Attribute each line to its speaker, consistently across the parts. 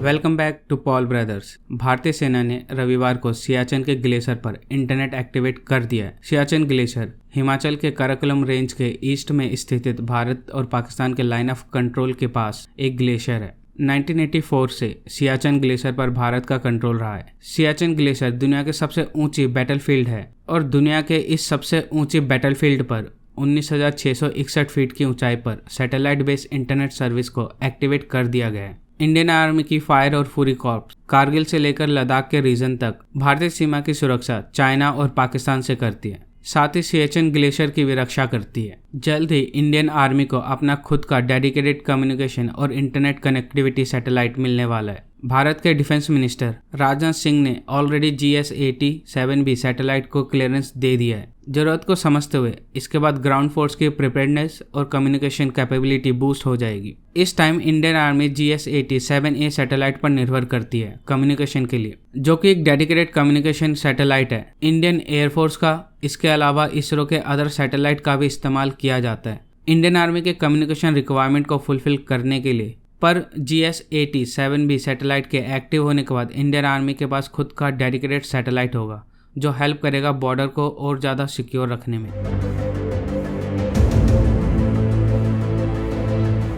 Speaker 1: Welcome back to Paul Brothers. भारतीय सेना ने रविवार को सियाचिन के ग्लेशियर पर इंटरनेट एक्टिवेट कर दिया है। सियाचिन ग्लेशियर हिमाचल के कराकोरम रेंज के ईस्ट में स्थित भारत और पाकिस्तान के लाइन ऑफ कंट्रोल के पास एक ग्लेशियर है। 1984 से सियाचिन ग्लेशियर पर भारत का कंट्रोल रहा है। सियाचिन ग्लेशियर दुनिया के सबसे ऊंची बैटलफील्ड है और दुनिया के इस सबसे ऊंची बैटलफील्ड पर 19,661 फीट की ऊंचाई पर सैटेलाइट बेस्ड इंटरनेट सर्विस को एक्टिवेट कर दिया गया है। इंडियन आर्मी की फायर और फ्यूरी कॉर्प्स कारगिल से लेकर लद्दाख के रीजन तक भारतीय सीमा की सुरक्षा चाइना और पाकिस्तान से करती है, साथ ही सियाचिन ग्लेशियर की भी रक्षा करती है। जल्द ही इंडियन आर्मी को अपना खुद का डेडिकेटेड कम्युनिकेशन और इंटरनेट कनेक्टिविटी सैटेलाइट मिलने वाला है। भारत के डिफेंस मिनिस्टर राजनाथ सिंह ने ऑलरेडी GS-80-7B सैटेलाइट को क्लियरेंस दे दिया है। जरूरत को समझते हुए इसके बाद ग्राउंड फोर्स की प्रिपेयर्डनेस और कम्युनिकेशन कैपेबिलिटी बूस्ट हो जाएगी। इस time Indian army GS-80-7A satellite पर निर्भर करती है कम्युनिकेशन के लिए, जो कि एक डेडिकेटेड कम्युनिकेशन सैटेलाइट है इंडियन एयरफोर्स का। इसके अलावा इसरो के अदर सैटेलाइट का भी इस्तेमाल किया जाता है इंडियन आर्मी के कम्युनिकेशन रिक्वायरमेंट को फुलफिल करने के लिए। पर GS-80-7B सैटेलाइट के एक्टिव होने के बाद इंडियन आर्मी के पास खुद का डेडिकेटेड सैटेलाइट होगा, जो हेल्प करेगा बॉर्डर को और ज़्यादा सिक्योर रखने में।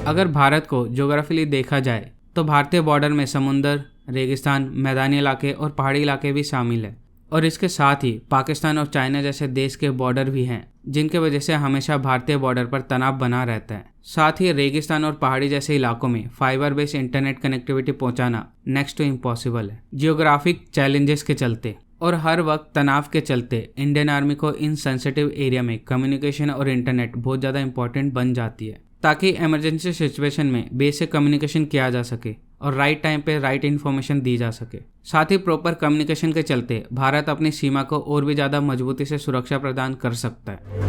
Speaker 1: अगर भारत को ज्योग्राफिकली देखा जाए तो भारतीय बॉर्डर में समुंदर, रेगिस्तान, मैदानी इलाके और पहाड़ी इलाके भी शामिल है, और इसके साथ ही पाकिस्तान और चाइना जैसे देश के बॉर्डर भी हैं, जिनके वजह से हमेशा भारतीय बॉर्डर पर तनाव बना रहता है। साथ ही रेगिस्तान और पहाड़ी जैसे इलाकों में फाइबर बेस्ड इंटरनेट कनेक्टिविटी पहुंचाना नेक्स्ट टू इम्पॉसिबल है। जियोग्राफिक चैलेंजेस के चलते और हर वक्त तनाव के चलते इंडियन आर्मी को इन सेंसिटिव एरिया में कम्युनिकेशन और इंटरनेट बहुत ज़्यादा इंपॉर्टेंट बन जाती है, ताकि इमरजेंसी सिचुएशन में बेसिक कम्युनिकेशन किया जा सके और राइट टाइम पे राइट इन्फॉर्मेशन दी जा सके। साथ ही प्रॉपर कम्युनिकेशन के चलते भारत अपनी सीमा को और भी ज़्यादा मजबूती से सुरक्षा प्रदान कर सकता है।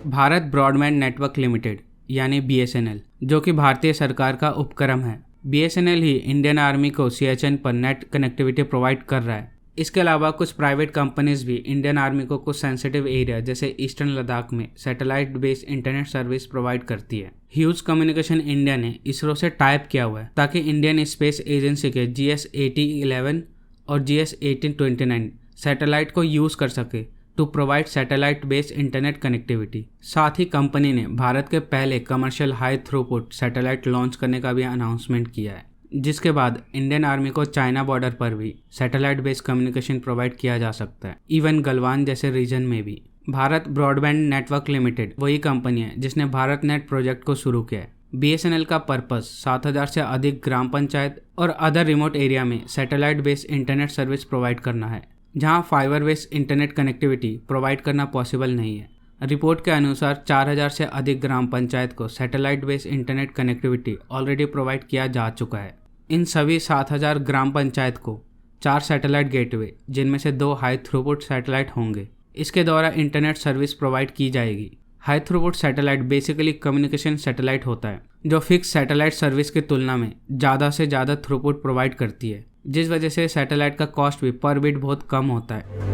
Speaker 1: भारत ब्रॉडबैंड नेटवर्क लिमिटेड यानी BSNL, जो कि भारतीय सरकार का उपक्रम है। BSNL ही इंडियन आर्मी को सियाचिन पर नेट कनेक्टिविटी प्रोवाइड कर रहा है। इसके अलावा कुछ प्राइवेट कंपनीज भी इंडियन आर्मी को कुछ सेंसिटिव एरिया जैसे ईस्टर्न लद्दाख में satellite based internet service provide करती है। ह्यूज कम्युनिकेशन इंडिया ने इसरो से टाइप किया हुआ है, ताकि इंडियन स्पेस एजेंसी के GS-80-11 और GS-18-29 सैटेलाइट को यूज कर सके to provide satellite based internet connectivity. साथ ही कंपनी ने भारत के पहले commercial high throughput satellite launch करने का भी अनाउंसमेंट किया है, जिसके बाद इंडियन आर्मी को चाइना बॉर्डर पर भी सैटेलाइट बेस्ड कम्युनिकेशन प्रोवाइड किया जा सकता है, इवन गलवान जैसे रीजन में भी। भारत ब्रॉडबैंड नेटवर्क लिमिटेड वही कंपनी है जिसने भारत नेट प्रोजेक्ट को शुरू किया है। BSNL का पर्पस 7,000 से अधिक ग्राम पंचायत और अदर रिमोट एरिया में satellite based internet service provide करना है, जहां fibre based internet connectivity provide करना पॉसिबल नहीं है। रिपोर्ट के अनुसार 4,000 से अधिक ग्राम पंचायत को satellite based internet connectivity already provide किया जा चुका है। इन सभी 7,000 ग्राम पंचायत को 4 सैटेलाइट गेटवे, जिनमें से 2 हाई थ्रूपुट सैटेलाइट होंगे, इसके द्वारा इंटरनेट सर्विस प्रोवाइड की जाएगी। High throughput satellite basically communication satellite होता है, जो फिक्स सैटेलाइट सर्विस की तुलना में ज़्यादा से ज़्यादा थ्रूपुट प्रोवाइड करती है, जिस वजह से सैटेलाइट का कॉस्ट भी पर बिट बहुत कम होता है।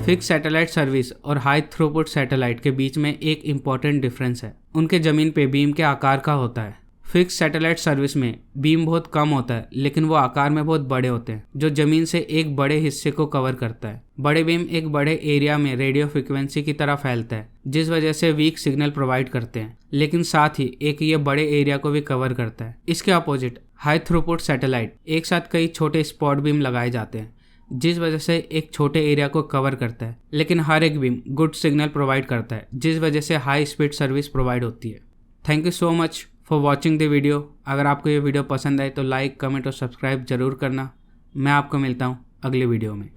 Speaker 1: फिक्स सैटेलाइट सर्विस और हाई थ्रूपुट सैटेलाइट के बीच में एक इम्पॉर्टेंट डिफरेंस है, उनके ज़मीन पे बीम के आकार का होता है। फिक्स सैटेलाइट सर्विस में बीम बहुत कम होता है, लेकिन वो आकार में बहुत बड़े होते हैं, जो ज़मीन से एक बड़े हिस्से को कवर करता है। बड़े बीम एक बड़े एरिया में रेडियो फ्रिक्वेंसी की तरह फैलता है, जिस वजह से वीक सिग्नल प्रोवाइड करते हैं, लेकिन साथ ही एक ये बड़े एरिया को भी कवर करता है। इसके अपोजिट हाई थ्रूपुट सैटेलाइट एक साथ कई छोटे स्पॉट बीम लगाए जाते हैं, जिस वजह से एक छोटे एरिया को कवर करता है, लेकिन हर एक बीम गुड सिग्नल प्रोवाइड करता है, जिस वजह से हाई स्पीड सर्विस प्रोवाइड होती है। Thank you so much for watching the video. अगर आपको ये वीडियो पसंद आए तो लाइक, कमेंट और सब्सक्राइब जरूर करना। मैं आपको मिलता हूँ अगले वीडियो में।